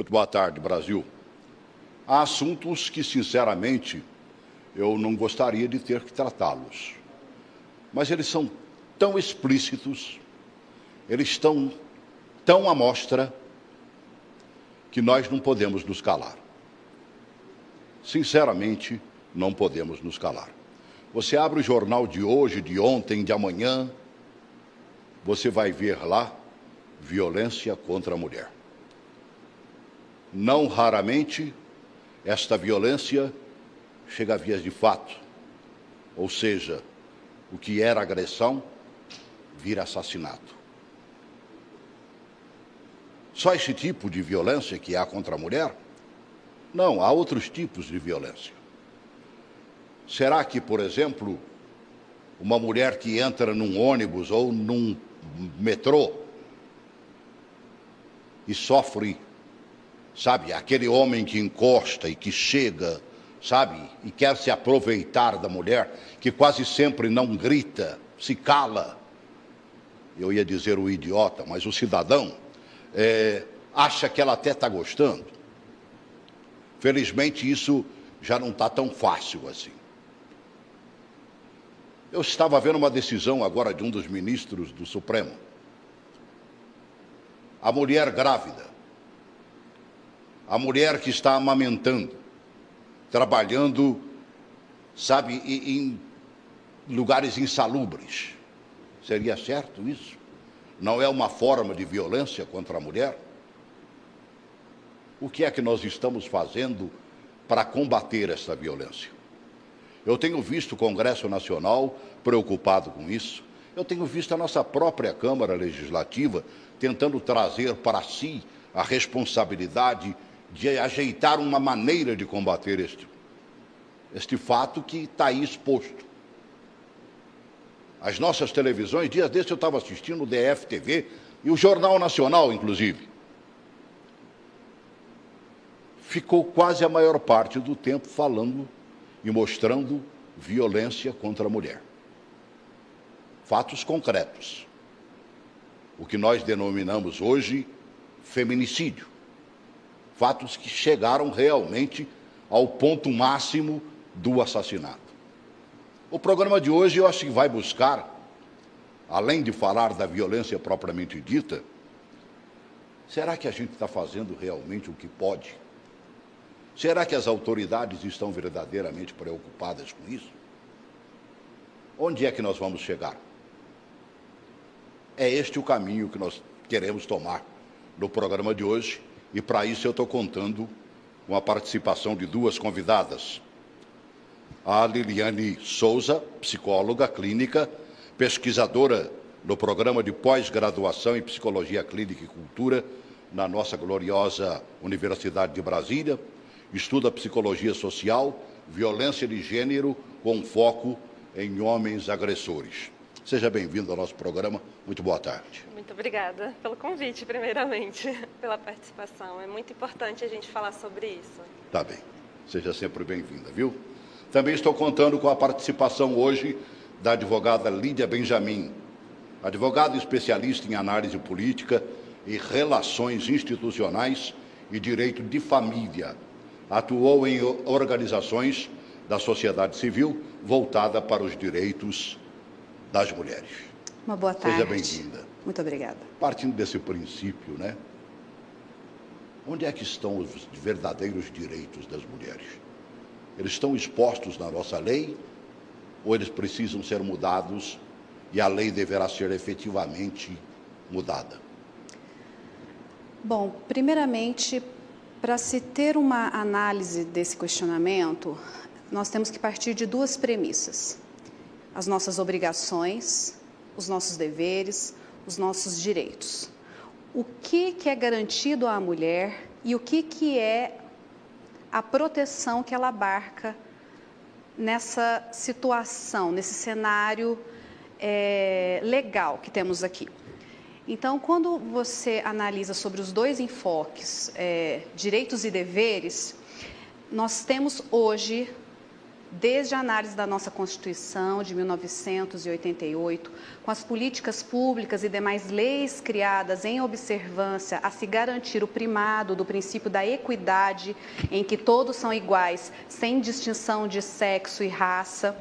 Muito boa tarde, Brasil. Há assuntos que, sinceramente, eu não gostaria de ter que tratá-los. Mas eles são tão explícitos, eles estão tão à mostra, que nós não podemos nos calar. Sinceramente, não podemos nos calar. Você abre o jornal de hoje, de ontem, de amanhã, você vai ver lá violência contra a mulher. Não raramente, esta violência chega a vias de fato, ou seja, o que era agressão vira assassinato. Só esse tipo de violência que há contra a mulher? Não, há outros tipos de violência. Será que, por exemplo, uma mulher que entra num ônibus ou num metrô e sofre, sabe, aquele homem que encosta e que chega, sabe, e quer se aproveitar da mulher, que quase sempre não grita, se cala, eu ia dizer o idiota, mas o cidadão, acha que ela até está gostando. Felizmente, isso já não está tão fácil assim. Eu estava vendo uma decisão agora de um dos ministros do Supremo. A mulher grávida, a mulher que está amamentando, trabalhando, sabe, em lugares insalubres. Seria certo isso? Não é uma forma de violência contra a mulher? O que é que nós estamos fazendo para combater essa violência? Eu tenho visto o Congresso Nacional preocupado com isso. Eu tenho visto a nossa própria Câmara Legislativa tentando trazer para si a responsabilidade de ajeitar uma maneira de combater este fato que está aí exposto. As nossas televisões, dias desses eu estava assistindo o DF-TV e o Jornal Nacional, inclusive. Ficou quase a maior parte do tempo falando e mostrando violência contra a mulher. Fatos concretos. O que nós denominamos hoje feminicídio. Fatos que chegaram realmente ao ponto máximo do assassinato. O programa de hoje eu acho que vai buscar, além de falar da violência propriamente dita, será que a gente está fazendo realmente o que pode? Será que as autoridades estão verdadeiramente preocupadas com isso? Onde é que nós vamos chegar? É este o caminho que nós queremos tomar no programa de hoje, e para isso eu estou contando com a participação de duas convidadas. A Liliane Souza, psicóloga clínica, pesquisadora no programa de pós-graduação em Psicologia Clínica e Cultura na nossa gloriosa Universidade de Brasília, estuda psicologia social, violência de gênero com foco em homens agressores. Seja bem-vindo ao nosso programa. Muito boa tarde. Muito obrigada pelo convite, primeiramente, pela participação. É muito importante a gente falar sobre isso. Tá bem. Seja sempre bem-vinda, viu? Também estou contando com a participação hoje da advogada Lídia Benjamin, advogada especialista em análise política e relações institucionais e direito de família. Atuou em organizações da sociedade civil voltada para os direitos das mulheres. Uma boa tarde. Seja bem-vinda. Muito obrigada. Partindo desse princípio, né? Onde é que estão os verdadeiros direitos das mulheres? Eles estão expostos na nossa lei ou eles precisam ser mudados e a lei deverá ser efetivamente mudada? Bom, primeiramente, para se ter uma análise desse questionamento, nós temos que partir de duas premissas: as nossas obrigações, os nossos deveres, os nossos direitos. O que é garantido à mulher e o que é a proteção que ela abarca nessa situação, nesse cenário legal que temos aqui. Então, quando você analisa sobre os dois enfoques, direitos e deveres, nós temos hoje desde a análise da nossa Constituição de 1988, com as políticas públicas e demais leis criadas em observância a se garantir o primado do princípio da equidade, em que todos são iguais, sem distinção de sexo e raça,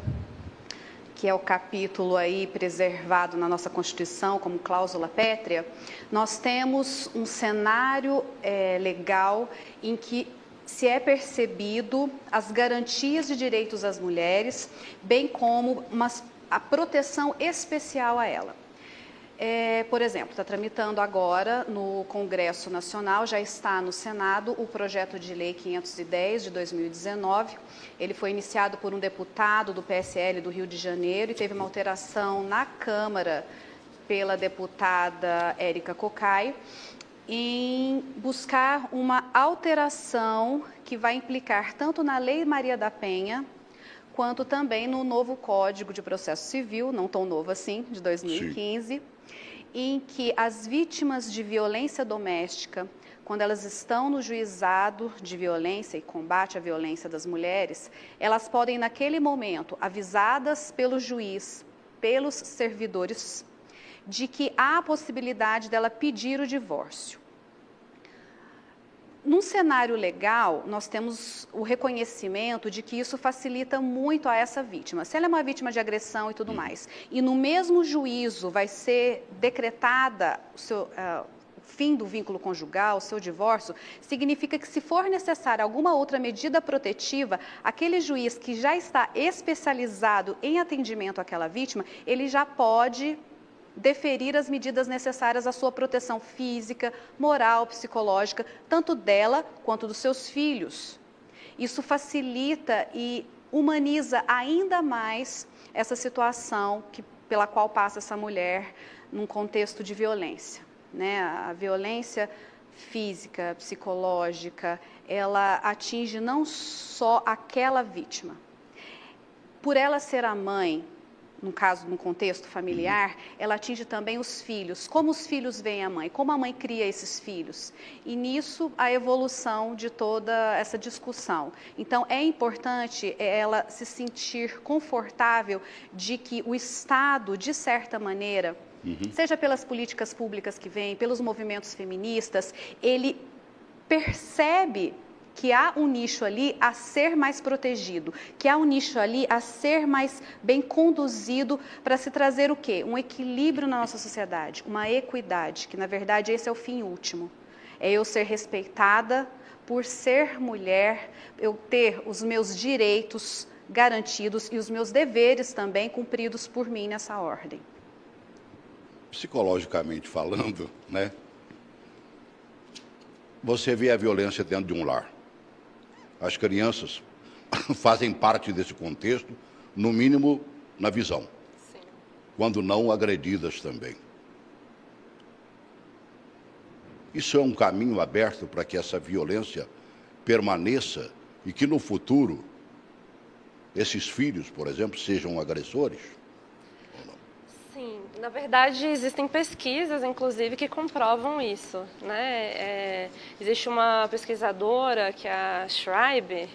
que é o capítulo aí preservado na nossa Constituição como cláusula pétrea, nós temos um cenário legal em que se é percebido as garantias de direitos às mulheres, bem como a proteção especial a ela. Por exemplo, está tramitando agora no Congresso Nacional, já está no Senado, o projeto de lei 510 de 2019. Ele foi iniciado por um deputado do PSL do Rio de Janeiro e teve uma alteração na Câmara pela deputada Érica Cocai, em buscar uma alteração que vai implicar tanto na Lei Maria da Penha, quanto também no novo Código de Processo Civil, não tão novo assim, de 2015, Sim. Em que as vítimas de violência doméstica, quando elas estão no juizado de violência e combate à violência das mulheres, elas podem, naquele momento, avisadas pelo juiz, pelos servidores, de que há a possibilidade dela pedir o divórcio. Num cenário legal, nós temos o reconhecimento de que isso facilita muito a essa vítima. Se ela é uma vítima de agressão e tudo mais, e no mesmo juízo vai ser decretada o fim do vínculo conjugal, o seu divórcio, significa que, se for necessária alguma outra medida protetiva, aquele juiz que já está especializado em atendimento àquela vítima, ele já pode deferir as medidas necessárias à sua proteção física, moral, psicológica, tanto dela quanto dos seus filhos. Isso facilita e humaniza ainda mais essa situação pela qual passa essa mulher num contexto de violência, né? A violência física, psicológica, ela atinge não só aquela vítima. Por ela ser a mãe, no caso, num contexto familiar, ela atinge também os filhos. Como os filhos veem a mãe? Como a mãe cria esses filhos? E nisso, a evolução de toda essa discussão. Então, é importante ela se sentir confortável de que o Estado, de certa maneira, seja pelas políticas públicas que vêm, pelos movimentos feministas, ele percebe que há um nicho ali a ser mais protegido, que há um nicho ali a ser mais bem conduzido para se trazer o quê? Um equilíbrio na nossa sociedade, uma equidade, que na verdade esse é o fim último. É eu ser respeitada por ser mulher, eu ter os meus direitos garantidos e os meus deveres também cumpridos por mim nessa ordem. Psicologicamente falando, né? Você vê a violência dentro de um lar. As crianças fazem parte desse contexto, no mínimo na visão, Sim. Quando não agredidas também. Isso é um caminho aberto para que essa violência permaneça e que no futuro esses filhos, por exemplo, sejam agressores? Sim, na verdade existem pesquisas, inclusive, que comprovam isso, né? Existe uma pesquisadora, que é a Schreiber,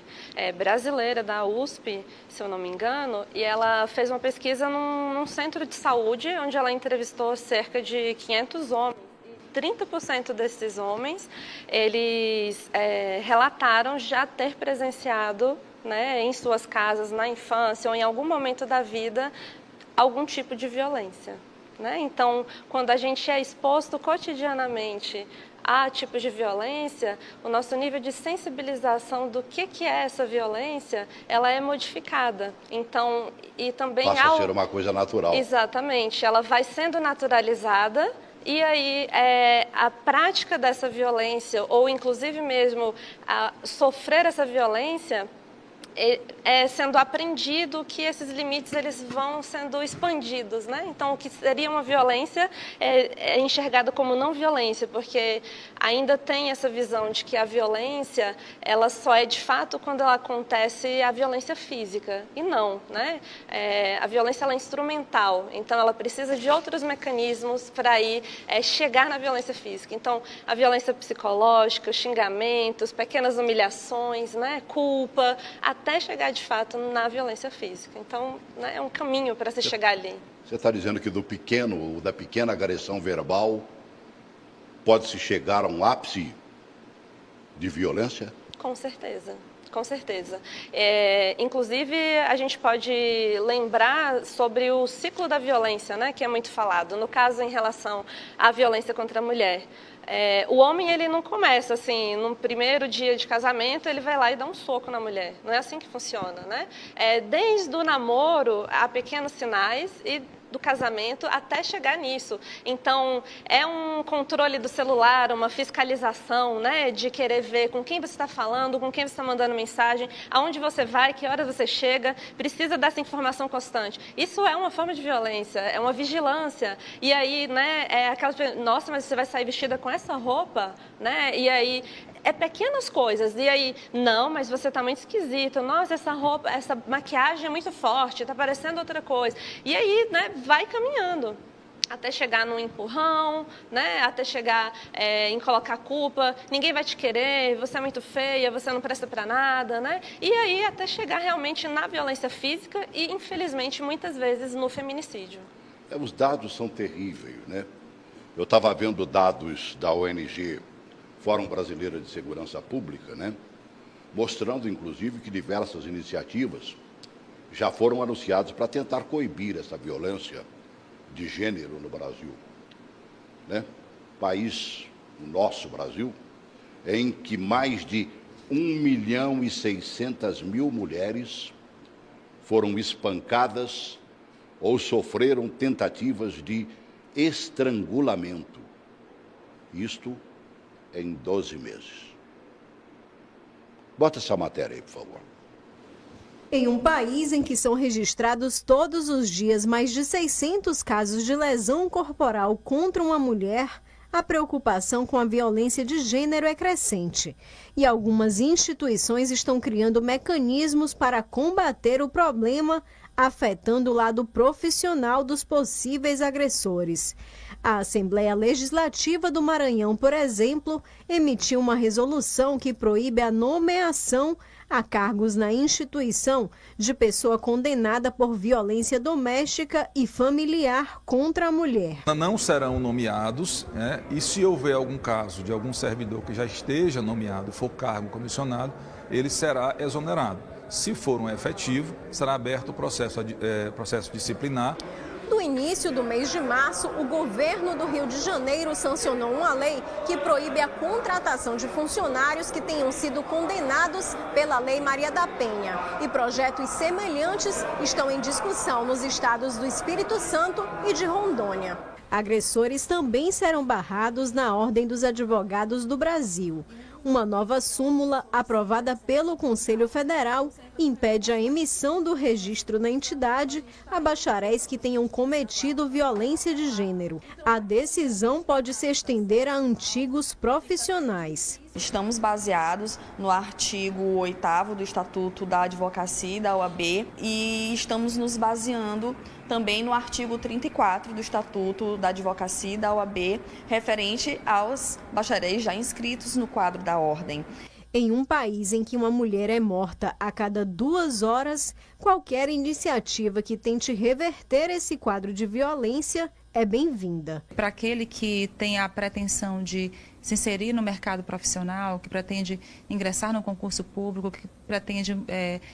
brasileira da USP, se eu não me engano, e ela fez uma pesquisa num centro de saúde, onde ela entrevistou cerca de 500 homens. 30% desses homens, eles relataram já ter presenciado, né, em suas casas, na infância ou em algum momento da vida, algum tipo de violência, né? Então, quando a gente é exposto cotidianamente a tipos de violência, o nosso nível de sensibilização do que é essa violência, ela é modificada. Então, e também passa a ser uma coisa natural. Exatamente, ela vai sendo naturalizada. E aí, a prática dessa violência, ou inclusive mesmo sofrer essa violência, sendo aprendido que esses limites eles vão sendo expandidos, né? Então, o que seria uma violência é enxergado como não violência, porque ainda tem essa visão de que a violência, ela só é de fato quando ela acontece a violência física, e não, né? A violência ela é instrumental, então ela precisa de outros mecanismos para chegar na violência física. Então, a violência psicológica, os xingamentos, pequenas humilhações, né? Culpa, até chegar de fato na violência física. Então, né, é um caminho para se chegar ali. Você está dizendo que da pequena agressão verbal pode-se chegar a um ápice de violência? Com certeza. Com certeza. Inclusive, a gente pode lembrar sobre o ciclo da violência, né, que é muito falado. No caso, em relação à violência contra a mulher. O homem, ele não começa assim, no primeiro dia de casamento, ele vai lá e dá um soco na mulher. Não é assim que funciona, né? Desde o namoro, há pequenos sinais e do casamento até chegar nisso. Então, é um controle do celular, uma fiscalização, né, de querer ver com quem você está falando, com quem você está mandando mensagem, aonde você vai, que hora você chega, precisa dessa informação constante. Isso é uma forma de violência, é uma vigilância. E aí, né, nossa, mas você vai sair vestida com essa roupa, né? E aí, pequenas coisas. E aí, não, mas você está muito esquisito. Nossa, essa roupa, essa maquiagem é muito forte, está parecendo outra coisa. E aí, né, vai caminhando até chegar no empurrão, né, até chegar em colocar culpa. Ninguém vai te querer, você é muito feia, você não presta para nada, né? E aí, até chegar realmente na violência física e, infelizmente, muitas vezes no feminicídio. Os dados são terríveis, né? Eu estava vendo dados da ONG Fórum Brasileiro de Segurança Pública, né, mostrando, inclusive, que diversas iniciativas já foram anunciadas para tentar coibir essa violência de gênero no Brasil. Né? País, o nosso Brasil, em que mais de 1.600.000 mulheres foram espancadas ou sofreram tentativas de estrangulamento. Isto em 12 meses. Bota essa matéria aí, por favor. Em um país em que são registrados todos os dias mais de 600 casos de lesão corporal contra uma mulher, a preocupação com a violência de gênero é crescente. E algumas instituições estão criando mecanismos para combater o problema, afetando o lado profissional dos possíveis agressores. A Assembleia Legislativa do Maranhão, por exemplo, emitiu uma resolução que proíbe a nomeação a cargos na instituição de pessoa condenada por violência doméstica e familiar contra a mulher. Não serão nomeados, e se houver algum caso de algum servidor que já esteja nomeado, for cargo comissionado, ele será exonerado. Se for um efetivo, será aberto o processo disciplinar. No início do mês de março, o governo do Rio de Janeiro sancionou uma lei que proíbe a contratação de funcionários que tenham sido condenados pela Lei Maria da Penha. E projetos semelhantes estão em discussão nos estados do Espírito Santo e de Rondônia. Agressores também serão barrados na Ordem dos Advogados do Brasil. Uma nova súmula aprovada pelo Conselho Federal impede a emissão do registro na entidade a bacharéis que tenham cometido violência de gênero. A decisão pode se estender a antigos profissionais. Estamos baseados no artigo 8º do Estatuto da Advocacia e da OAB e estamos nos baseando também no artigo 34 do Estatuto da Advocacia e da OAB, referente aos bacharéis já inscritos no quadro da ordem. Em um país em que uma mulher é morta a cada 2 horas, qualquer iniciativa que tente reverter esse quadro de violência é bem-vinda. Para aquele que tem a pretensão de se inserir no mercado profissional, que pretende ingressar no concurso público, que pretende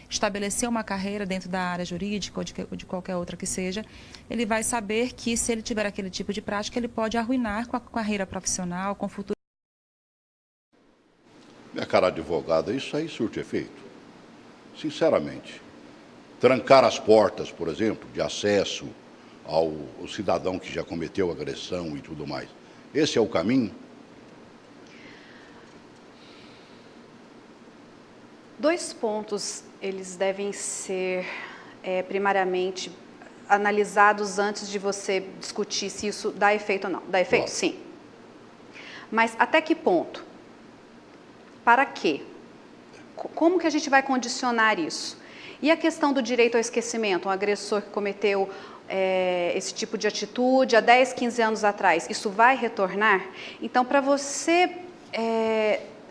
estabelecer uma carreira dentro da área jurídica ou de qualquer outra que seja, ele vai saber que se ele tiver aquele tipo de prática, ele pode arruinar com a carreira profissional, com o futuro. Minha cara advogada, isso aí surte efeito? Sinceramente. Trancar as portas, por exemplo, de acesso ao cidadão que já cometeu agressão e tudo mais. Esse é o caminho? 2 pontos, eles devem ser primariamente analisados antes de você discutir se isso dá efeito ou não. Dá efeito? Claro. Sim. Mas até que ponto? Para quê? Como que a gente vai condicionar isso? E a questão do direito ao esquecimento? Um agressor que cometeu esse tipo de atitude há 10, 15 anos atrás, isso vai retornar? Então, para você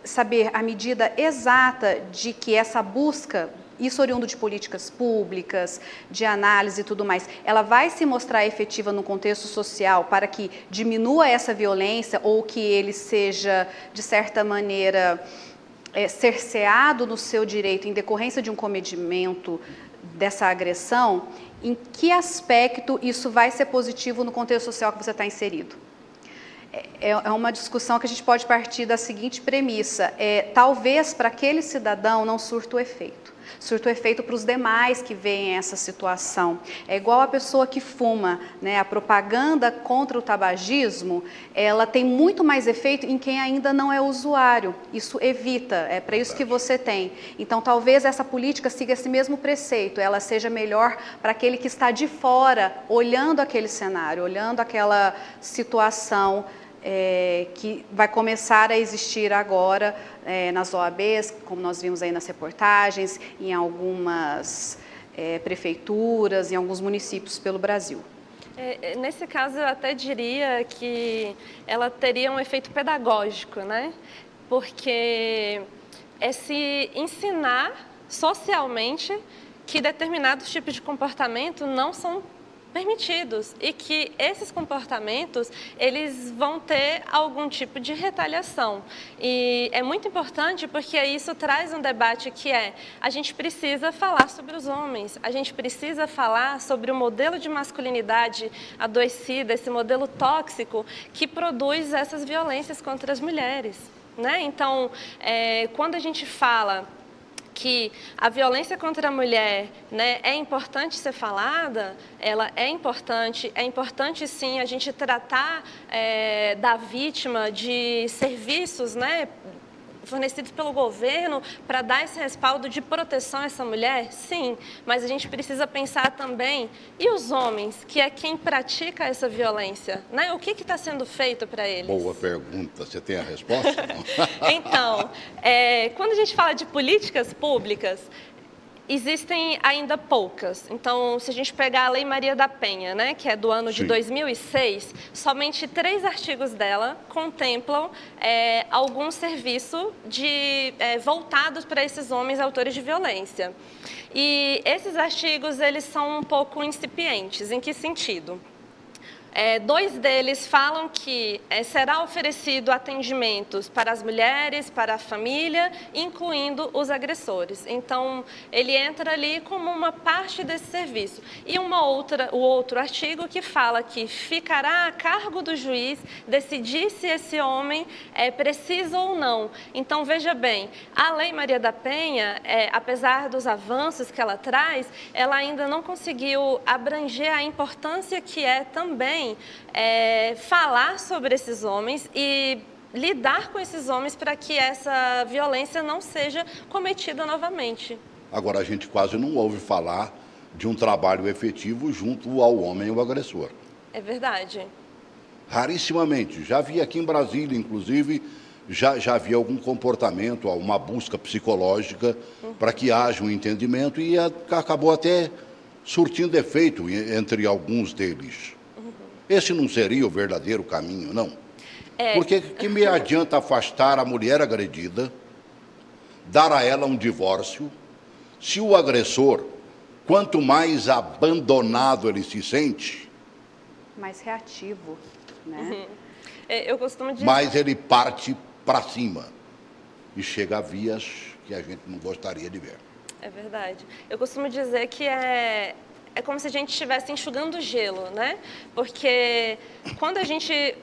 saber a medida exata de que essa busca isso oriundo de políticas públicas, de análise e tudo mais, ela vai se mostrar efetiva no contexto social para que diminua essa violência ou que ele seja, de certa maneira, cerceado no seu direito em decorrência de um cometimento dessa agressão? Em que aspecto isso vai ser positivo no contexto social que você está inserido? É uma discussão que a gente pode partir da seguinte premissa: talvez para aquele cidadão não surta o efeito. Surta o efeito para os demais que veem essa situação. É igual a pessoa que fuma, né? A propaganda contra o tabagismo, ela tem muito mais efeito em quem ainda não é usuário. Isso evita, é para isso que você tem. Então, talvez essa política siga esse mesmo preceito, ela seja melhor para aquele que está de fora, olhando aquele cenário, olhando aquela situação que vai começar a existir agora nas OABs, como nós vimos aí nas reportagens, em algumas prefeituras, em alguns municípios pelo Brasil. Nesse caso, eu até diria que ela teria um efeito pedagógico, né? Porque é se ensinar socialmente que determinados tipos de comportamento não são permitidos e que esses comportamentos eles vão ter algum tipo de retaliação. E é muito importante porque isso traz um debate que a gente precisa falar sobre os homens, a gente precisa falar sobre o modelo de masculinidade adoecida, esse modelo tóxico que produz essas violências contra as mulheres, né? Então, quando a gente fala que a violência contra a mulher, né, é importante ser falada, ela é importante sim a gente tratar da vítima de serviços, né, fornecidos pelo governo para dar esse respaldo de proteção a essa mulher? Sim, mas a gente precisa pensar também, e os homens, que é quem pratica essa violência, né? O que está sendo feito para eles? Boa pergunta, você tem a resposta? Então, quando a gente fala de políticas públicas, existem ainda poucas. Então, se a gente pegar a Lei Maria da Penha, né, que é do ano de 2006, somente 3 artigos dela contemplam algum serviço voltados para esses homens autores de violência. E esses artigos, eles são um pouco incipientes. Em que sentido? 2 deles falam que será oferecido atendimentos para as mulheres, para a família, incluindo os agressores. Então, ele entra ali como uma parte desse serviço. E o outro artigo que fala que ficará a cargo do juiz decidir se esse homem é preciso ou não. Então, veja bem, a Lei Maria da Penha, apesar dos avanços que ela traz, ela ainda não conseguiu abranger a importância que é também falar sobre esses homens e lidar com esses homens para que essa violência não seja cometida novamente. Agora, a gente quase não ouve falar de um trabalho efetivo junto ao homem, o agressor. É verdade. Rarissimamente. Já vi aqui em Brasília, inclusive, já havia algum comportamento, uma busca psicológica para que haja um entendimento e acabou até surtindo efeito entre alguns deles. Esse não seria o verdadeiro caminho, não? Porque que me adianta afastar a mulher agredida, dar a ela um divórcio, se o agressor, quanto mais abandonado ele se sente, mais reativo, né? Eu costumo dizer... mais ele parte para cima e chega a vias que a gente não gostaria de ver. É verdade. Eu costumo dizer que é como se a gente estivesse enxugando gelo, né? Porque quando a gente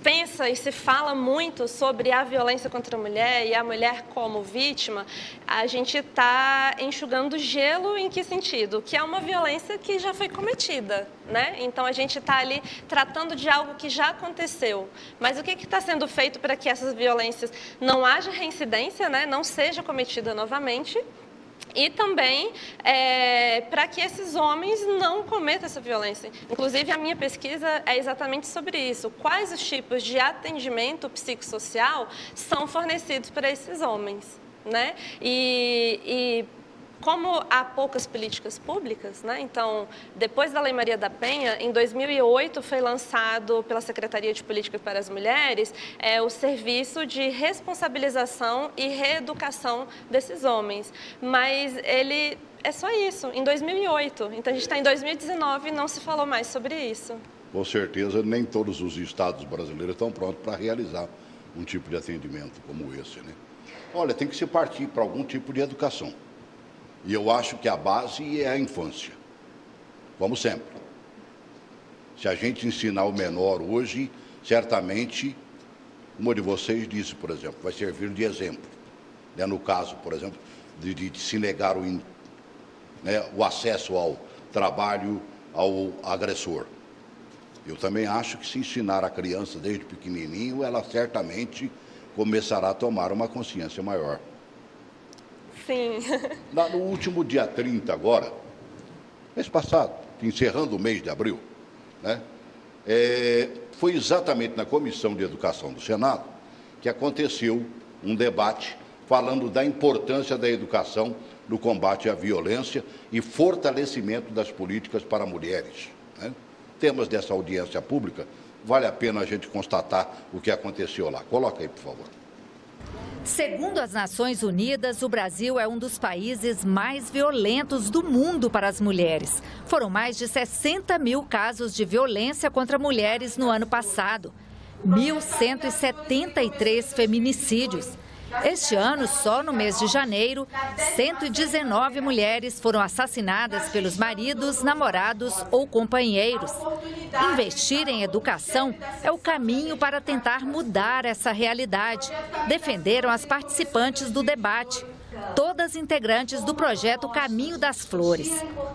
pensa e se fala muito sobre a violência contra a mulher e a mulher como vítima, a gente está enxugando gelo em que sentido? Que é uma violência que já foi cometida, né? Então, a gente está ali tratando de algo que já aconteceu. Mas o que está sendo feito para que essas violências não haja reincidência, né? Não seja cometida novamente? E também para que esses homens não cometam essa violência. Inclusive, a minha pesquisa é exatamente sobre isso. Quais os tipos de atendimento psicossocial são fornecidos para esses homens, né? E como há poucas políticas públicas, né? Então, depois da Lei Maria da Penha, em 2008 foi lançado pela Secretaria de Política para as Mulheres o serviço de responsabilização e reeducação desses homens. Mas ele é só isso, em 2008. Então, a gente está em 2019 e não se falou mais sobre isso. Com certeza, nem todos os estados brasileiros estão prontos para realizar um tipo de atendimento como esse, né? Olha, tem que se partir para algum tipo de educação. E eu acho que a base é a infância. Vamos sempre. Se a gente ensinar o menor hoje, certamente, uma de vocês disse, por exemplo, vai servir de exemplo. Né? No caso, por exemplo, de se negar o acesso ao trabalho ao agressor. Eu também acho que se ensinar a criança desde pequenininho, ela certamente começará a tomar uma consciência maior. Sim. No último dia 30 agora, mês passado, encerrando o mês de abril, né, foi exatamente na Comissão de Educação do Senado que aconteceu um debate falando da importância da educação no combate à violência e fortalecimento das políticas para mulheres, né? Temas dessa audiência pública, vale a pena a gente constatar o que aconteceu lá. Coloca aí, por favor. Segundo as Nações Unidas, o Brasil é um dos países mais violentos do mundo para as mulheres. Foram mais de 60 mil casos de violência contra mulheres no ano passado. 1.173 feminicídios. Este ano, só no mês de janeiro, 119 mulheres foram assassinadas pelos maridos, namorados ou companheiros. Investir em educação é o caminho para tentar mudar essa realidade, defenderam as participantes do debate. Todas integrantes do projeto Caminho das Flores.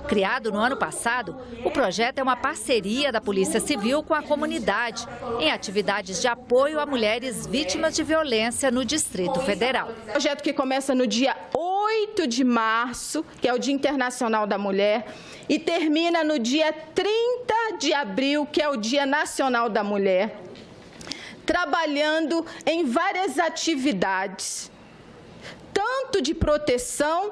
Criado no ano passado, o projeto é uma parceria da Polícia Civil com a comunidade, em atividades de apoio a mulheres vítimas de violência no Distrito Federal. Projeto que começa no dia 8 de março, que é o Dia Internacional da Mulher, e termina no dia 30 de abril, que é o Dia Nacional da Mulher, trabalhando em várias atividades, tanto de proteção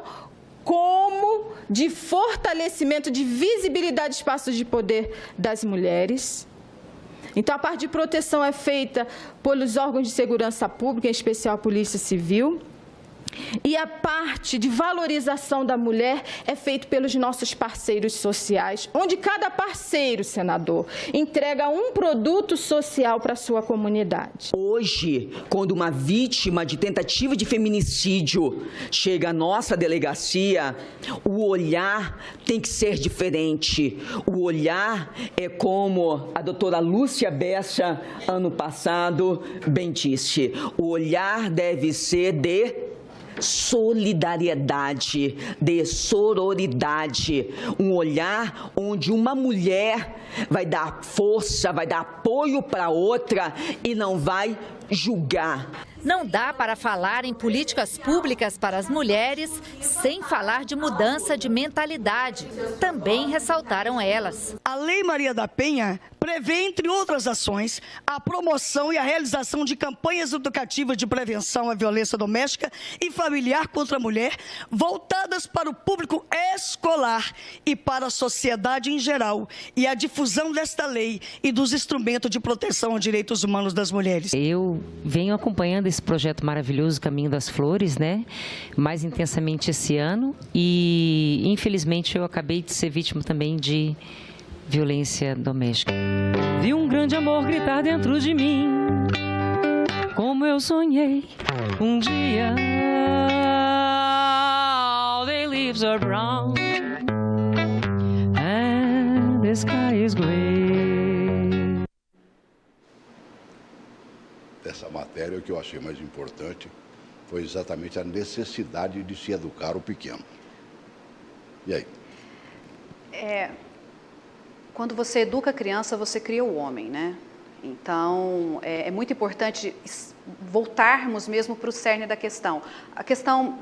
como de fortalecimento de visibilidade de espaços de poder das mulheres. Então, a parte de proteção é feita pelos órgãos de segurança pública, em especial a Polícia Civil. E a parte de valorização da mulher é feita pelos nossos parceiros sociais, onde cada parceiro, senador, entrega um produto social para a sua comunidade. Hoje, quando uma vítima de tentativa de feminicídio chega à nossa delegacia, o olhar tem que ser diferente. O olhar é como a doutora Lúcia Bessa, ano passado, bem disse. O olhar deve ser de solidariedade, de sororidade, um olhar onde uma mulher vai dar força, vai dar apoio para outra e não vai julgar. Não dá para falar em políticas públicas para as mulheres sem falar de mudança de mentalidade. Também ressaltaram elas. A Lei Maria da Penha prevê, entre outras ações, a promoção e a realização de campanhas educativas de prevenção à violência doméstica e familiar contra a mulher, voltadas para o público escolar e para a sociedade em geral, e a difusão desta lei e dos instrumentos de proteção aos direitos humanos das mulheres. Eu venho acompanhando esse projeto maravilhoso, Caminho das Flores, né? Mais intensamente esse ano, e infelizmente eu acabei de ser vítima também de violência doméstica. Vi um grande amor gritar dentro de mim, como eu sonhei um dia. All the leaves are brown and the sky is gray. Dessa matéria, o que eu achei mais importante foi exatamente a necessidade de se educar o pequeno. E aí? Quando você educa a criança, você cria o homem, né? Então, é muito importante voltarmos mesmo para o cerne da questão. A questão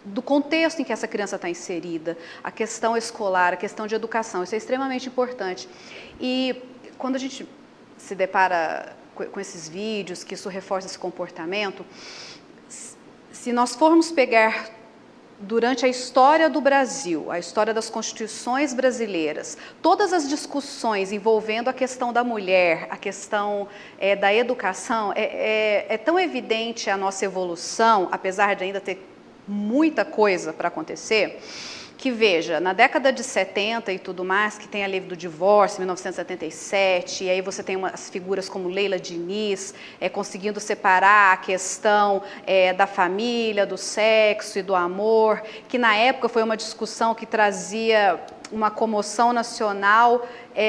do contexto em que essa criança está inserida, a questão escolar, a questão de educação, isso é extremamente importante. E quando a gente se depara com esses vídeos, que isso reforça esse comportamento, se nós formos pegar durante a história do Brasil, a história das constituições brasileiras, todas as discussões envolvendo a questão da mulher, a questão da educação, é tão evidente a nossa evolução, apesar de ainda ter muita coisa para acontecer, que veja, na década de 70 e tudo mais, que tem a lei do divórcio, 1977, e aí você tem umas figuras como Leila Diniz, conseguindo separar a questão da família, do sexo e do amor, que na época foi uma discussão que trazia uma comoção nacional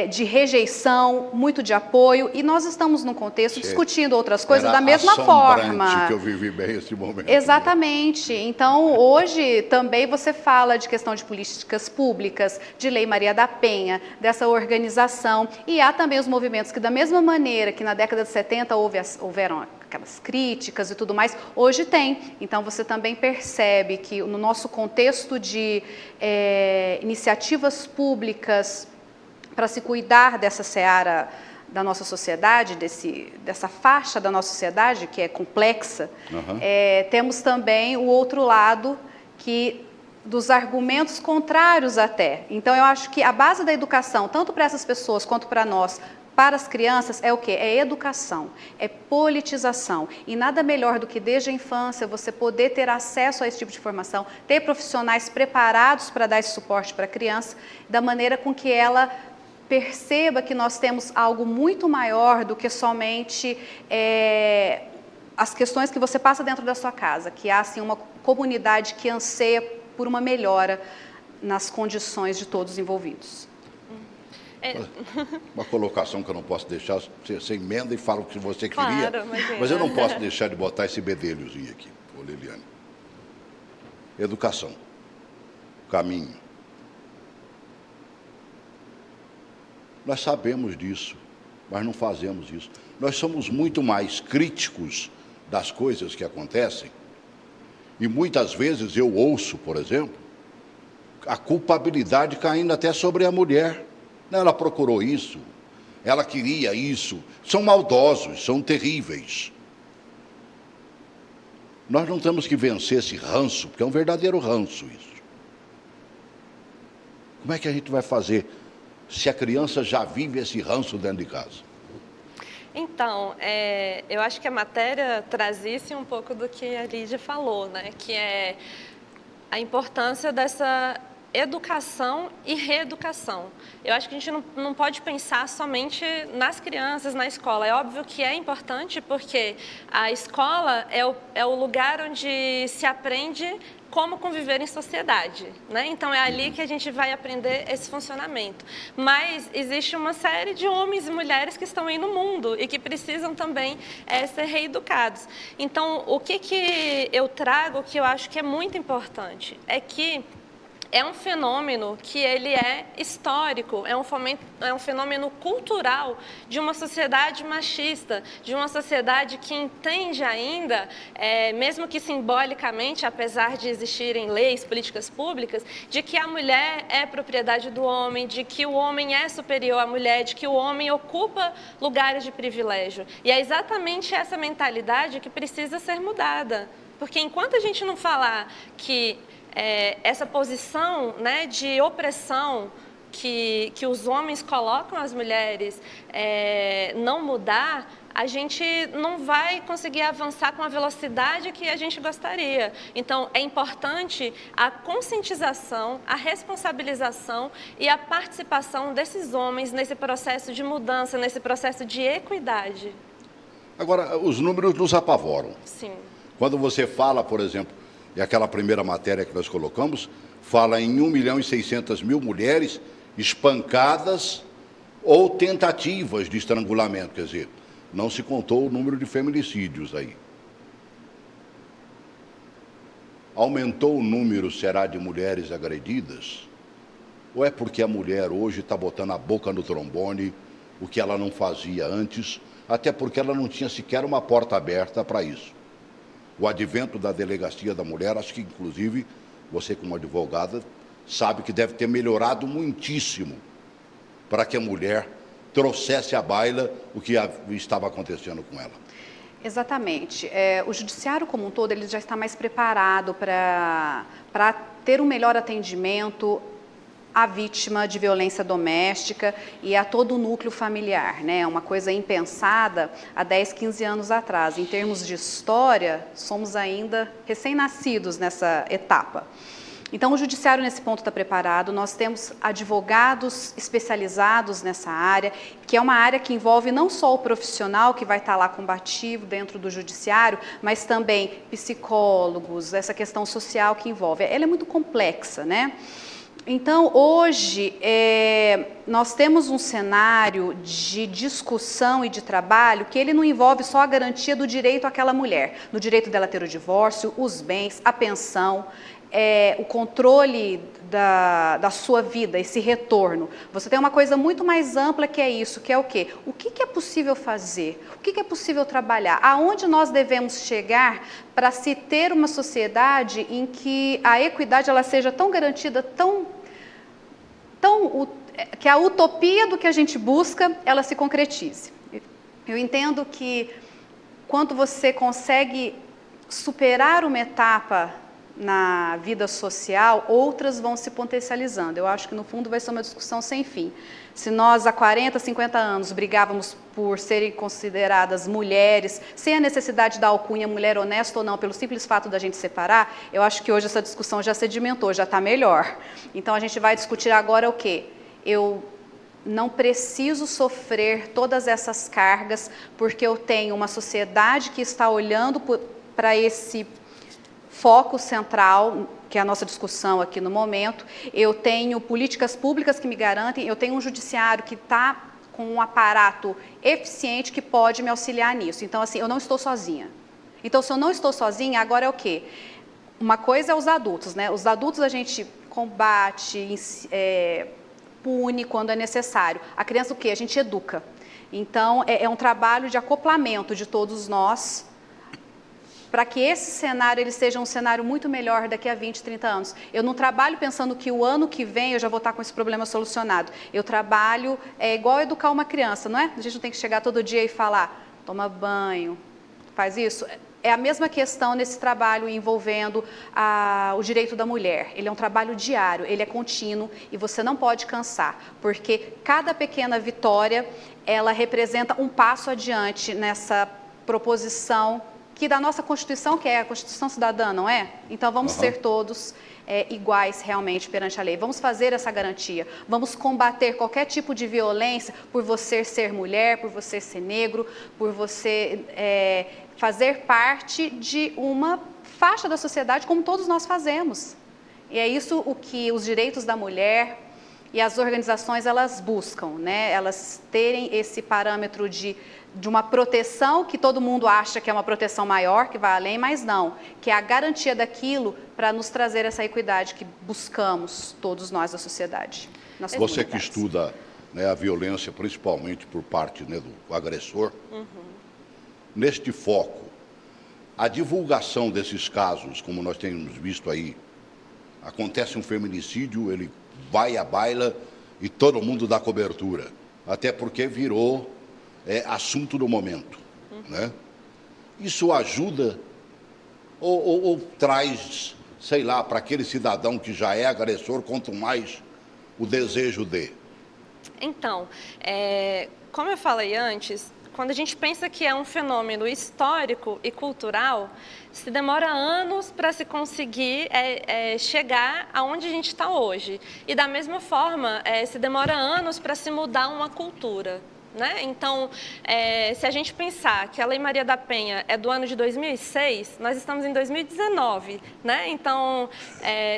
de rejeição, muito de apoio, e nós estamos num contexto discutindo outras coisas da mesma forma. Que eu vivi bem esse momento. Exatamente. Então, hoje também você fala de questão de políticas públicas, de Lei Maria da Penha, dessa organização, e há também os movimentos que, da mesma maneira que na década de 70 houveram aquelas críticas e tudo mais, hoje tem. Então, você também percebe que no nosso contexto de iniciativas públicas para se cuidar dessa seara da nossa sociedade, dessa faixa da nossa sociedade, que é complexa, temos também o outro lado dos argumentos contrários até. Então, eu acho que a base da educação, tanto para essas pessoas quanto para nós, para as crianças, é o quê? É educação, é politização. E nada melhor do que desde a infância você poder ter acesso a esse tipo de formação, ter profissionais preparados para dar esse suporte para a criança, da maneira com que ela perceba que nós temos algo muito maior do que somente as questões que você passa dentro da sua casa, que há assim, uma comunidade que anseia por uma melhora nas condições de todos os envolvidos. Uma colocação que eu não posso deixar, você emenda e fala o que você queria, mas eu não posso deixar de botar esse bedelhozinho aqui, Liliane. Educação, caminho. Nós sabemos disso, mas não fazemos isso. Nós somos muito mais críticos das coisas que acontecem e muitas vezes eu ouço, por exemplo, a culpabilidade caindo até sobre a mulher. Ela procurou isso, ela queria isso. São maldosos, são terríveis. Nós não temos que vencer esse ranço, porque é um verdadeiro ranço isso. Como é que a gente vai fazer se a criança já vive esse ranço dentro de casa? Então, eu acho que a matéria traz isso um pouco do que a Lídia falou, né? Que é a importância dessa educação e reeducação. Eu acho que a gente não pode pensar somente nas crianças, na escola. É óbvio que é importante porque a escola é o lugar onde se aprende como conviver em sociedade, né? Então, é ali que a gente vai aprender esse funcionamento. Mas existe uma série de homens e mulheres que estão aí no mundo e que precisam também ser reeducados. Então, o que eu trago, que eu acho que é muito importante, é que é um fenômeno que ele é histórico, é um fenômeno cultural de uma sociedade machista, de uma sociedade que entende ainda, mesmo que simbolicamente, apesar de existirem leis, políticas públicas, de que a mulher é propriedade do homem, de que o homem é superior à mulher, de que o homem ocupa lugares de privilégio. E é exatamente essa mentalidade que precisa ser mudada. Porque enquanto a gente não falar que essa posição, né, de opressão que os homens colocam as mulheres não mudar, a gente não vai conseguir avançar com a velocidade que a gente gostaria. Então, é importante a conscientização, a responsabilização e a participação desses homens nesse processo de mudança, nesse processo de equidade. Agora, os números nos apavoram. Sim. Quando você fala, por exemplo, e aquela primeira matéria que nós colocamos, fala em 1.600.000 mulheres espancadas ou tentativas de estrangulamento, quer dizer, não se contou o número de feminicídios aí. Aumentou o número, será, de mulheres agredidas? Ou é porque a mulher hoje está botando a boca no trombone, o que ela não fazia antes, até porque ela não tinha sequer uma porta aberta para isso? O advento da delegacia da mulher, acho que, inclusive, você como advogada, sabe que deve ter melhorado muitíssimo para que a mulher trouxesse à baila o que estava acontecendo com ela. Exatamente. O judiciário como um todo, ele já está mais preparado para ter um melhor atendimento à vítima de violência doméstica e a todo o núcleo familiar, né? Uma coisa impensada há 10, 15 anos atrás. Em termos de história, somos ainda recém-nascidos nessa etapa. Então, o judiciário, nesse ponto, está preparado. Nós temos advogados especializados nessa área, que é uma área que envolve não só o profissional que vai estar lá combativo dentro do judiciário, mas também psicólogos, essa questão social que envolve. Ela é muito complexa, né? Então, hoje, nós temos um cenário de discussão e de trabalho que ele não envolve só a garantia do direito àquela mulher, do direito dela ter o divórcio, os bens, a pensão, o controle da sua vida, esse retorno. Você tem uma coisa muito mais ampla que é isso, que é o quê? O que é possível fazer? O que é possível trabalhar? Aonde nós devemos chegar para se ter uma sociedade em que a equidade ela seja tão garantida, que a utopia do que a gente busca, ela se concretize. Eu entendo que quando você consegue superar uma etapa na vida social, outras vão se potencializando. Eu acho que, no fundo, vai ser uma discussão sem fim. Se nós, há 40, 50 anos, brigávamos por serem consideradas mulheres, sem a necessidade da alcunha mulher honesta ou não, pelo simples fato da gente separar, eu acho que hoje essa discussão já sedimentou, já está melhor. Então, a gente vai discutir agora o quê? Eu não preciso sofrer todas essas cargas, porque eu tenho uma sociedade que está olhando para esse foco central, que é a nossa discussão aqui no momento. Eu tenho políticas públicas que me garantem, eu tenho um judiciário que está com um aparato eficiente que pode me auxiliar nisso. Então, assim, eu não estou sozinha. Então, se eu não estou sozinha, agora é o quê? Uma coisa é os adultos, né? Os adultos a gente combate, pune quando é necessário. A criança o quê? A gente educa. Então, é um trabalho de acoplamento de todos nós, para que esse cenário ele seja um cenário muito melhor daqui a 20, 30 anos. Eu não trabalho pensando que o ano que vem eu já vou estar com esse problema solucionado. Eu trabalho, igual educar uma criança, não é? A gente não tem que chegar todo dia e falar, toma banho, faz isso. É a mesma questão nesse trabalho envolvendo o direito da mulher. Ele é um trabalho diário, ele é contínuo e você não pode cansar, porque cada pequena vitória, ela representa um passo adiante nessa proposição que da nossa Constituição, que é a Constituição Cidadã, não é? Então, vamos ser todos iguais realmente perante a lei. Vamos fazer essa garantia. Vamos combater qualquer tipo de violência por você ser mulher, por você ser negro, por você fazer parte de uma faixa da sociedade como todos nós fazemos. E é isso o que os direitos da mulher e as organizações, elas buscam, né? Elas terem esse parâmetro de uma proteção que todo mundo acha que é uma proteção maior, que vai além, mas não, que é a garantia daquilo para nos trazer essa equidade que buscamos todos nós da sociedade. Você que estuda, né, a violência, principalmente por parte, né, do agressor, neste foco, a divulgação desses casos, como nós temos visto aí, acontece um feminicídio, ele vai à baila e todo mundo dá cobertura, até porque virou assunto do momento, né? Isso ajuda ou traz, sei lá, para aquele cidadão que já é agressor, quanto mais o desejo de? Então, como eu falei antes, quando a gente pensa que é um fenômeno histórico e cultural, se demora anos para se conseguir chegar aonde a gente está hoje. E da mesma forma, se demora anos para se mudar uma cultura. Né? Então, se a gente pensar que a Lei Maria da Penha é do ano de 2006, nós estamos em 2019, né? Então,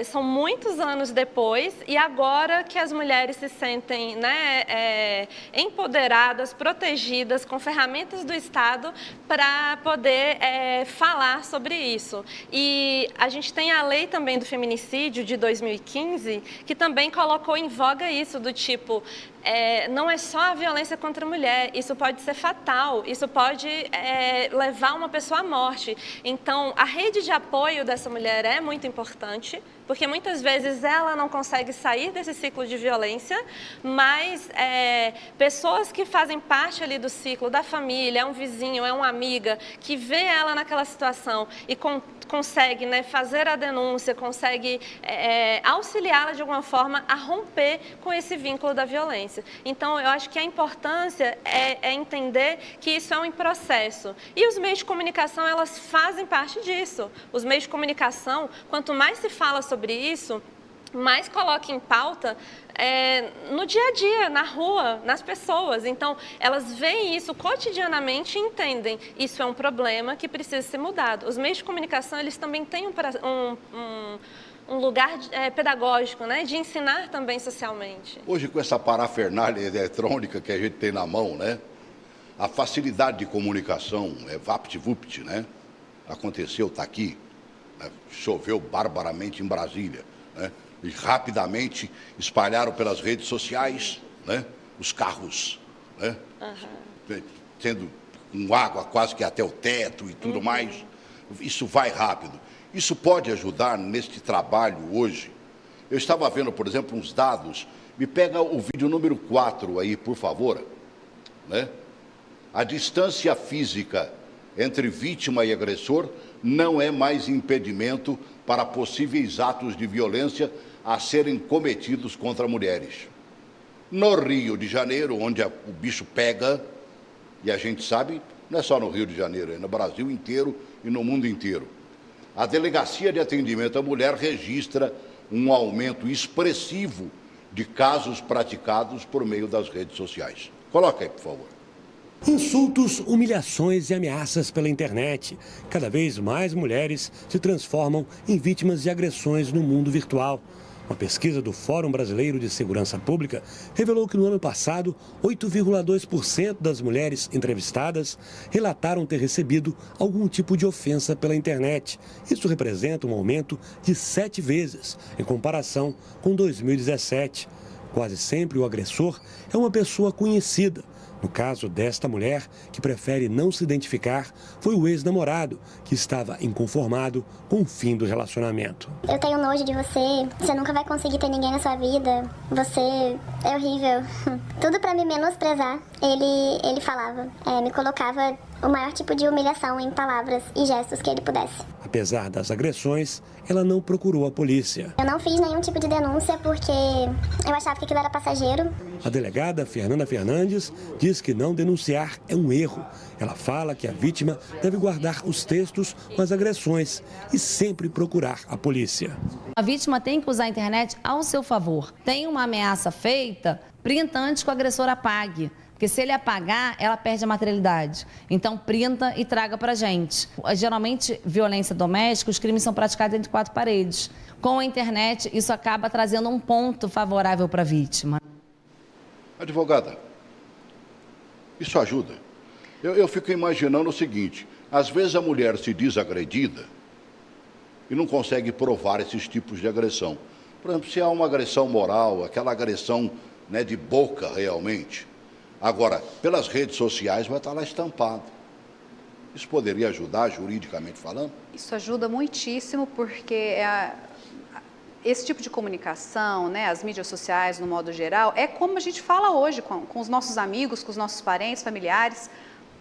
são muitos anos depois e agora que as mulheres se sentem, né, empoderadas, protegidas, com ferramentas do Estado para poder falar sobre isso. E a gente tem a lei também do feminicídio de 2015, que também colocou em voga isso, do tipo, não é só a violência contra a mulher, isso pode ser fatal, isso pode levar uma pessoa à morte. Então, a rede de apoio dessa mulher é muito importante, porque muitas vezes ela não consegue sair desse ciclo de violência, mas pessoas que fazem parte ali do ciclo, da família, é um vizinho, é uma amiga, que vê ela naquela situação e consegue, né, fazer a denúncia, consegue auxiliá-la de alguma forma a romper com esse vínculo da violência. Então, eu acho que a importância é entender que isso é um processo. E os meios de comunicação, elas fazem parte disso. Os meios de comunicação, quanto mais se fala sobre isso, mais coloca em pauta no dia a dia, na rua, nas pessoas. Então, elas veem isso cotidianamente e entendem isso é um problema que precisa ser mudado. Os meios de comunicação, eles também têm um lugar pedagógico, né, de ensinar também socialmente. Hoje, com essa parafernália eletrônica que a gente tem na mão, né, a facilidade de comunicação é vapt-vupt, né? Aconteceu, está aqui, né? Choveu barbaramente em Brasília, né? E rapidamente espalharam pelas redes sociais, né? Os carros, né? Tendo com água quase que até o teto e tudo mais. Isso vai rápido. Isso pode ajudar neste trabalho hoje. Eu estava vendo, por exemplo, uns dados. Me pega o vídeo número 4 aí, por favor, né? A distância física entre vítima e agressor não é mais impedimento para possíveis atos de violência a serem cometidos contra mulheres. No Rio de Janeiro, onde o bicho pega, e a gente sabe, não é só no Rio de Janeiro, é no Brasil inteiro e no mundo inteiro. A Delegacia de Atendimento à Mulher registra um aumento expressivo de casos praticados por meio das redes sociais. Coloca aí, por favor. Insultos, humilhações e ameaças pela internet. Cada vez mais mulheres se transformam em vítimas de agressões no mundo virtual. Uma pesquisa do Fórum Brasileiro de Segurança Pública revelou que no ano passado, 8,2% das mulheres entrevistadas relataram ter recebido algum tipo de ofensa pela internet. Isso representa um aumento de 7 vezes em comparação com 2017. Quase sempre o agressor é uma pessoa conhecida. No caso desta mulher, que prefere não se identificar, foi o ex-namorado, que estava inconformado com o fim do relacionamento. Eu tenho nojo de você, você nunca vai conseguir ter ninguém na sua vida, você é horrível. Tudo pra me menosprezar, ele falava, me colocava o maior tipo de humilhação em palavras e gestos que ele pudesse. Apesar das agressões, ela não procurou a polícia. Eu não fiz nenhum tipo de denúncia porque eu achava que aquilo era passageiro. A delegada Fernanda Fernandes diz que não denunciar é um erro. Ela fala que a vítima deve guardar os textos com as agressões e sempre procurar a polícia. A vítima tem que usar a internet ao seu favor. Tem uma ameaça feita, printa antes que o agressor apague. Porque se ele apagar, ela perde a materialidade. Então, printa e traga pra gente. Geralmente, violência doméstica, os crimes são praticados entre 4 paredes. Com a internet, isso acaba trazendo um ponto favorável para a vítima. Advogada, isso ajuda. Eu fico imaginando o seguinte, às vezes a mulher se diz agredida e não consegue provar esses tipos de agressão. Por exemplo, se há uma agressão moral, aquela agressão, né, de boca realmente. Agora, pelas redes sociais vai estar lá estampado. Isso poderia ajudar, juridicamente falando? Isso ajuda muitíssimo, porque esse tipo de comunicação, né, as mídias sociais, no modo geral, é como a gente fala hoje com os nossos amigos, com os nossos parentes, familiares,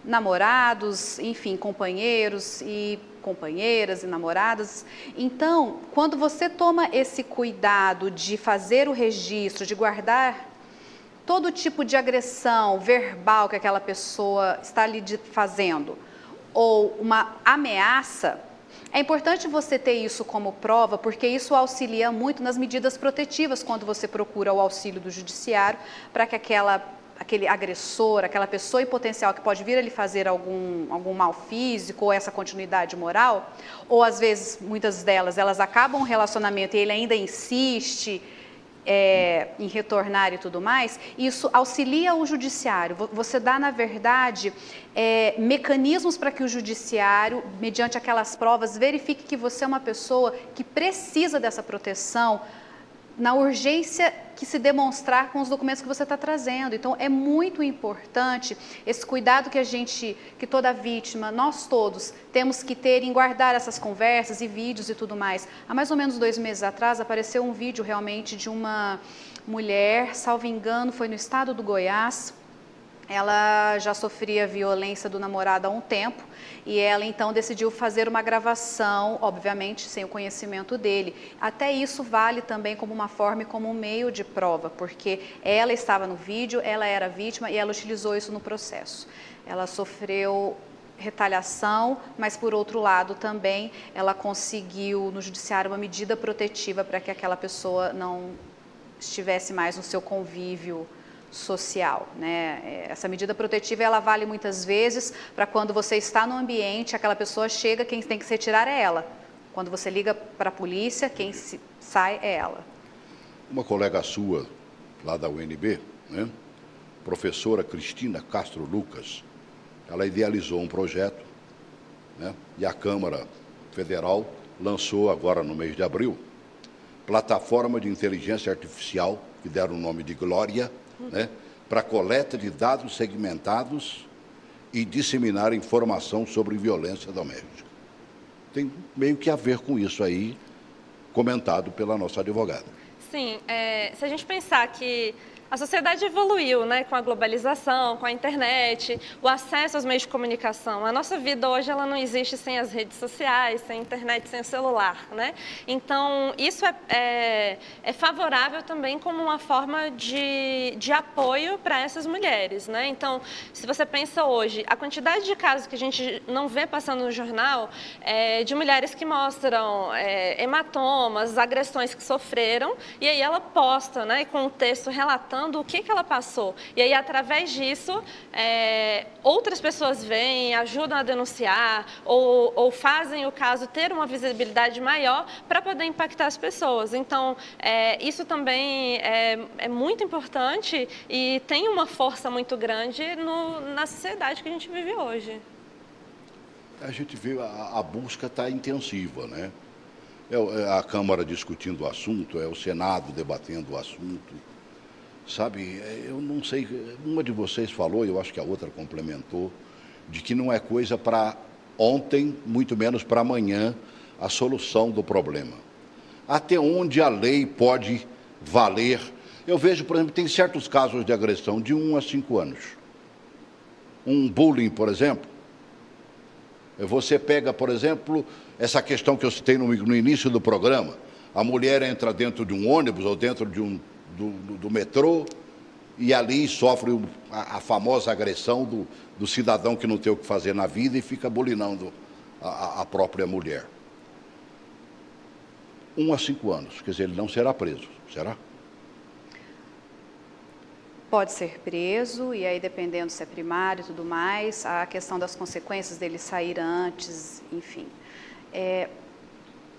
namorados, enfim, companheiros e companheiras e namoradas. Então, quando você toma esse cuidado de fazer o registro, de guardar todo tipo de agressão verbal que aquela pessoa está ali fazendo, ou uma ameaça, é importante você ter isso como prova, porque isso auxilia muito nas medidas protetivas quando você procura o auxílio do judiciário para que aquele agressor, aquela pessoa em potencial que pode vir a lhe fazer algum mal físico ou essa continuidade moral, ou às vezes, muitas delas, elas acabam um relacionamento e ele ainda insiste em retornar e tudo mais, isso auxilia o judiciário. Você dá, na verdade, mecanismos para que o judiciário, mediante aquelas provas, verifique que você é uma pessoa que precisa dessa proteção na urgência que se demonstrar com os documentos que você está trazendo. Então, é muito importante esse cuidado que toda vítima, nós todos, temos que ter em guardar essas conversas e vídeos e tudo mais. Há mais ou menos 2 meses atrás, apareceu um vídeo realmente de uma mulher, salvo engano, foi no estado do Goiás. Ela já sofria violência do namorado há um tempo e ela então decidiu fazer uma gravação, obviamente sem o conhecimento dele. Até isso vale também como uma forma e como um meio de prova, porque ela estava no vídeo, ela era vítima e ela utilizou isso no processo. Ela sofreu retaliação, mas por outro lado também ela conseguiu no judiciário uma medida protetiva para que aquela pessoa não estivesse mais no seu convívio social, né? Essa medida protetiva ela vale muitas vezes para quando você está no ambiente, aquela pessoa chega, quem tem que se retirar é ela. Quando você liga para a polícia, quem sai é ela. Uma colega sua, lá da UNB, né? Professora Cristina Castro Lucas, ela idealizou um projeto, né? E a Câmara Federal lançou agora no mês de abril, plataforma de inteligência artificial, que deram o nome de Glória, né, para coleta de dados segmentados e disseminar informação sobre violência doméstica. Tem meio que a ver com isso aí, comentado pela nossa advogada. Sim, se a gente pensar que a sociedade evoluiu, né, com a globalização, com a internet, o acesso aos meios de comunicação. A nossa vida hoje ela não existe sem as redes sociais, sem a internet, sem o celular, né? Então, isso é favorável também como uma forma de apoio para essas mulheres, né? Então, se você pensa hoje, a quantidade de casos que a gente não vê passando no jornal de mulheres que mostram hematomas, agressões que sofreram, e aí ela posta, né, com um texto relatando o que ela passou. E aí, através disso, outras pessoas vêm, ajudam a denunciar ou fazem o caso ter uma visibilidade maior para poder impactar as pessoas. Então, isso também é muito importante e tem uma força muito grande na sociedade que a gente vive hoje. A gente vê a busca está intensiva, né? A Câmara discutindo o assunto, o Senado debatendo o assunto. Sabe, eu não sei, uma de vocês falou, eu acho que a outra complementou, de que não é coisa para ontem, muito menos para amanhã, a solução do problema. Até onde a lei pode valer? Eu vejo, por exemplo, tem certos casos de agressão de 1 a 5 anos. Um bullying, por exemplo. Você pega, por exemplo, essa questão que eu citei no início do programa. A mulher entra dentro de um ônibus ou dentro de do metrô e ali sofre a famosa agressão do cidadão que não tem o que fazer na vida e fica bulinando a própria mulher. 1 a 5 anos, quer dizer, ele não será preso, será? Pode ser preso, e aí dependendo se é primário e tudo mais, a questão das consequências dele sair antes, enfim.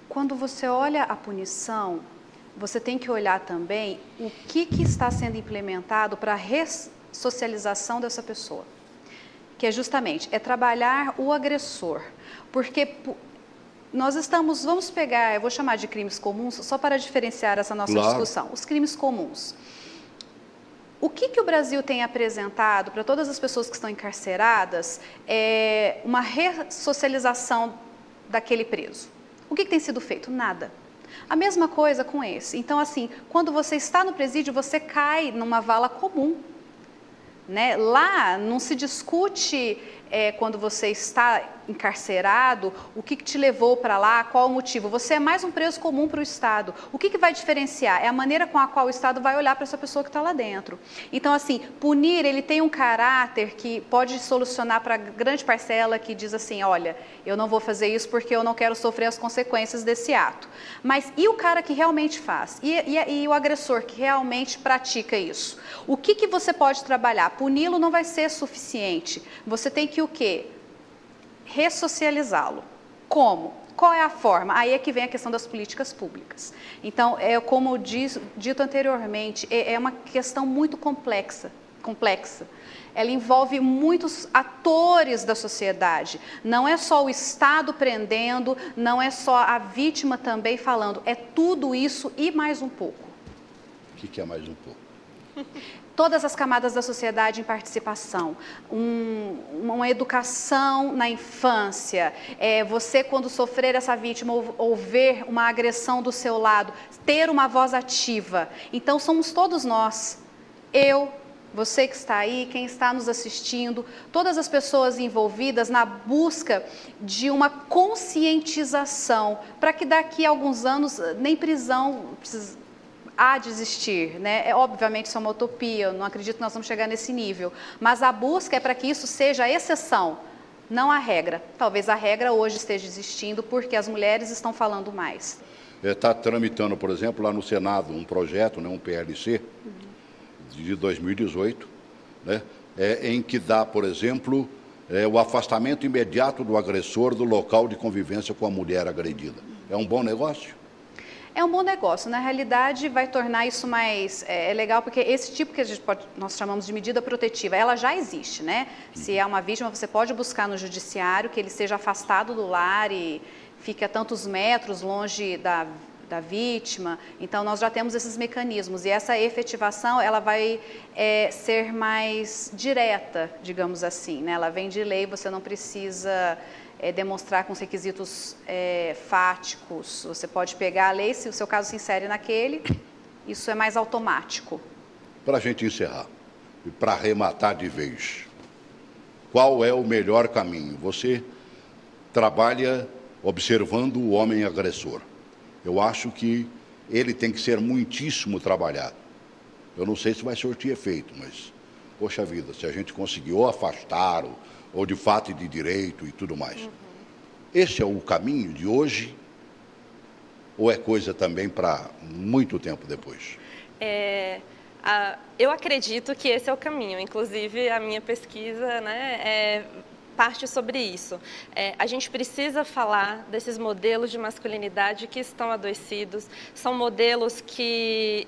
Quando você olha a punição, você tem que olhar também o que está sendo implementado para a ressocialização dessa pessoa. Que é justamente, trabalhar o agressor. Porque nós vamos pegar, eu vou chamar de crimes comuns, só para diferenciar essa nossa discussão. Os crimes comuns. O que o Brasil tem apresentado para todas as pessoas que estão encarceradas é uma ressocialização daquele preso. O que tem sido feito? Nada. A mesma coisa com esse. Então, assim, quando você está no presídio, você cai numa vala comum, né? Lá não se discute quando você está encarcerado, o que te levou para lá, qual o motivo. Você é mais um preso comum para o Estado. O que vai diferenciar? É a maneira com a qual o Estado vai olhar para essa pessoa que está lá dentro. Então, assim, punir, ele tem um caráter que pode solucionar para grande parcela que diz assim, olha, eu não vou fazer isso porque eu não quero sofrer as consequências desse ato. Mas e o cara que realmente faz? E o agressor que realmente pratica isso? O que você pode trabalhar? Puni-lo não vai ser suficiente. Você tem que o quê? Ressocializá-lo. Como? Qual é a forma? Aí é que vem a questão das políticas públicas. Então, como dito anteriormente, é uma questão muito complexa. Ela envolve muitos atores da sociedade. Não é só o Estado prendendo, não é só a vítima também falando. É tudo isso e mais um pouco. O que é mais um pouco? Todas as camadas da sociedade em participação, uma educação na infância, você quando sofrer essa vítima ou ver uma agressão do seu lado, ter uma voz ativa. Então somos todos nós, eu, você que está aí, quem está nos assistindo, todas as pessoas envolvidas na busca de uma conscientização, para que daqui a alguns anos nem prisão há de existir, né? Obviamente isso é uma utopia, eu não acredito que nós vamos chegar nesse nível, mas a busca é para que isso seja a exceção, não a regra. Talvez a regra hoje esteja existindo porque as mulheres estão falando mais. Está tramitando, por exemplo, lá no Senado um projeto, né, um PLC, de 2018, né, em que dá, por exemplo, o afastamento imediato do agressor do local de convivência com a mulher agredida. É um bom negócio? É um bom negócio. Na realidade, vai tornar isso mais legal, porque esse tipo que nós chamamos de medida protetiva, ela já existe, né? Se é uma vítima, você pode buscar no judiciário que ele seja afastado do lar e fique a tantos metros longe da vítima. Então, nós já temos esses mecanismos e essa efetivação, ela vai ser mais direta, digamos assim, né? Ela vem de lei, você não precisa demonstrar com os requisitos fáticos. Você pode pegar a lei, se o seu caso se insere naquele, isso é mais automático. Para a gente encerrar e para arrematar de vez, qual é o melhor caminho? Você trabalha observando o homem agressor. Eu acho que ele tem que ser muitíssimo trabalhado. Eu não sei se vai surtir efeito, mas, poxa vida, se a gente conseguiu afastar ou de fato e de direito e tudo mais. Esse é o caminho de hoje ou é coisa também para muito tempo depois? Eu acredito que esse é o caminho. Inclusive, a minha pesquisa, né, parte sobre isso. A gente precisa falar desses modelos de masculinidade que estão adoecidos. São modelos que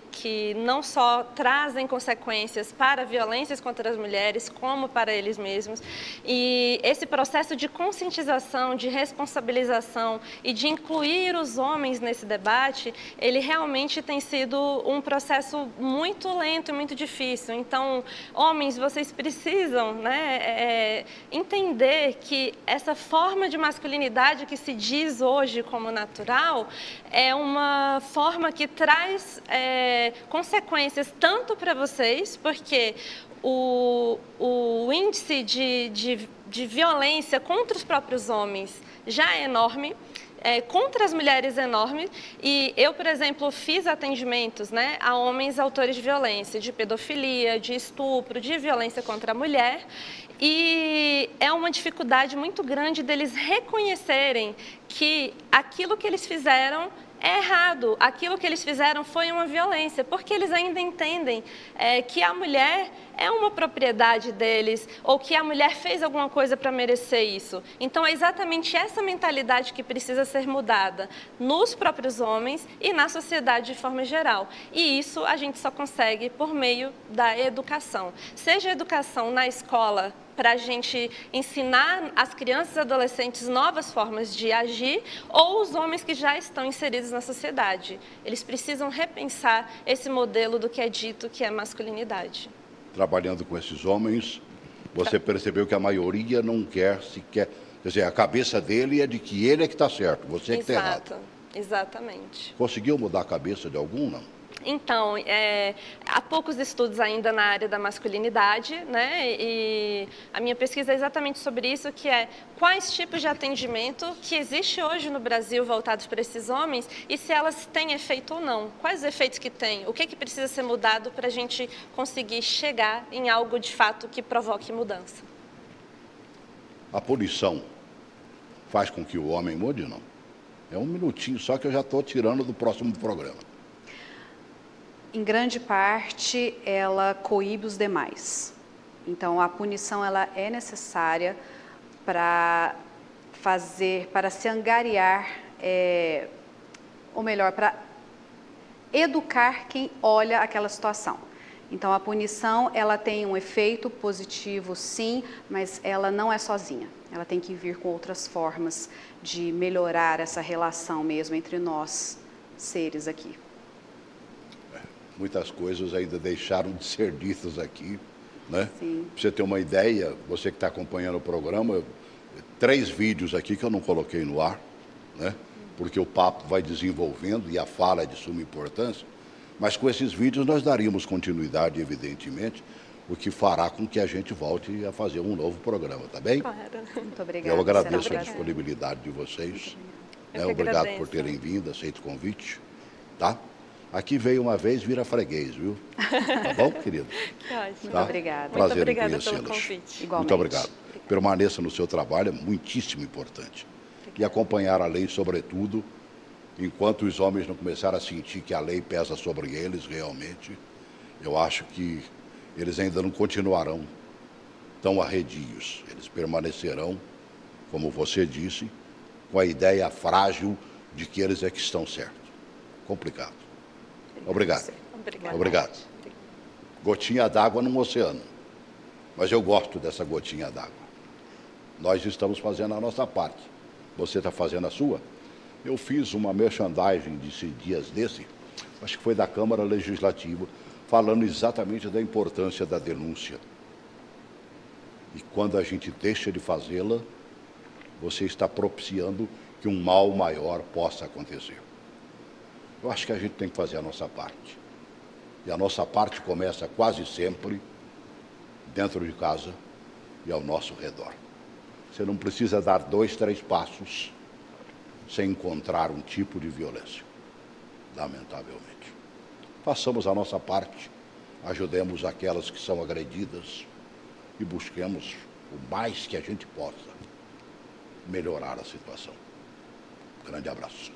não só trazem consequências para violências contra as mulheres, como para eles mesmos. E esse processo de conscientização, de responsabilização e de incluir os homens nesse debate, ele realmente tem sido um processo muito lento e muito difícil. Então, homens, vocês precisam, né, entender que essa forma de masculinidade que se diz hoje como natural é uma forma que traz consequências tanto para vocês, porque o índice de violência contra os próprios homens já é enorme, contra as mulheres é enorme, e eu, por exemplo, fiz atendimentos, né, a homens autores de violência, de pedofilia, de estupro, de violência contra a mulher, e é uma dificuldade muito grande deles reconhecerem que aquilo que eles fizeram é errado, aquilo que eles fizeram foi uma violência, porque eles ainda entendem que a mulher é uma propriedade deles, ou que a mulher fez alguma coisa para merecer isso. Então, é exatamente essa mentalidade que precisa ser mudada nos próprios homens e na sociedade de forma geral. E isso a gente só consegue por meio da educação. Seja a educação na escola, para a gente ensinar as crianças e adolescentes novas formas de agir, ou os homens que já estão inseridos na sociedade. Eles precisam repensar esse modelo do que é dito que é masculinidade. Trabalhando com esses homens, você percebeu que a maioria não quer sequer... Quer dizer, a cabeça dele é de que ele é que está certo, você é que está errado. Exatamente. Conseguiu mudar a cabeça de algum, não? Então, há poucos estudos ainda na área da masculinidade, né? E a minha pesquisa é exatamente sobre isso, que é quais tipos de atendimento que existe hoje no Brasil voltados para esses homens e se elas têm efeito ou não. Quais os efeitos que tem? O que precisa ser mudado para a gente conseguir chegar em algo de fato que provoque mudança? A punição faz com que o homem mude, não? É um minutinho só que eu já estou tirando do próximo programa. Em grande parte, ela coíbe os demais. Então, a punição ela é necessária para se angariar, ou melhor, para educar quem olha aquela situação. Então, a punição ela tem um efeito positivo, sim, mas ela não é sozinha. Ela tem que vir com outras formas de melhorar essa relação mesmo entre nós, seres aqui. muitas coisas ainda deixaram de ser ditas aqui, né? Sim. Pra você ter uma ideia, você que está acompanhando o programa, 3 vídeos aqui que eu não coloquei no ar, né? Porque o papo vai desenvolvendo e a fala é de suma importância, mas com esses vídeos nós daríamos continuidade, evidentemente, o que fará com que a gente volte a fazer um novo programa, tá bem? Claro. Muito obrigada. Eu agradeço será a um prazer. disponibilidade de vocês. Eu que Obrigado agradeço. por terem vindo, aceito o convite, tá? Aqui veio uma vez, vira freguês, viu? Tá bom, querido? Que ótimo. Tá? Obrigada. Prazer Muito obrigada em pelo conhecê-los. convite. Igualmente. Muito obrigado. Permaneça no seu trabalho, é muitíssimo importante. E acompanhar a lei, sobretudo, enquanto os homens não começarem a sentir que a lei pesa sobre eles, realmente, eu acho que eles ainda não continuarão tão arredios. Eles permanecerão, como você disse, com a ideia frágil de que eles é que estão certos. Complicado. Obrigado. Obrigada. Obrigado. Gotinha d'água num oceano. Mas eu gosto dessa gotinha d'água. Nós estamos fazendo a nossa parte. Você está fazendo a sua? Eu fiz uma merchandising de dias desse, acho que foi da Câmara Legislativa, falando exatamente da importância da denúncia. E quando a gente deixa de fazê-la, você está propiciando que um mal maior possa acontecer. Eu acho que a gente tem que fazer a nossa parte. E a nossa parte começa quase sempre dentro de casa e ao nosso redor. Você não precisa dar 2, 3 passos sem encontrar um tipo de violência, lamentavelmente. Façamos a nossa parte, ajudemos aquelas que são agredidas e busquemos o mais que a gente possa melhorar a situação. Grande abraço.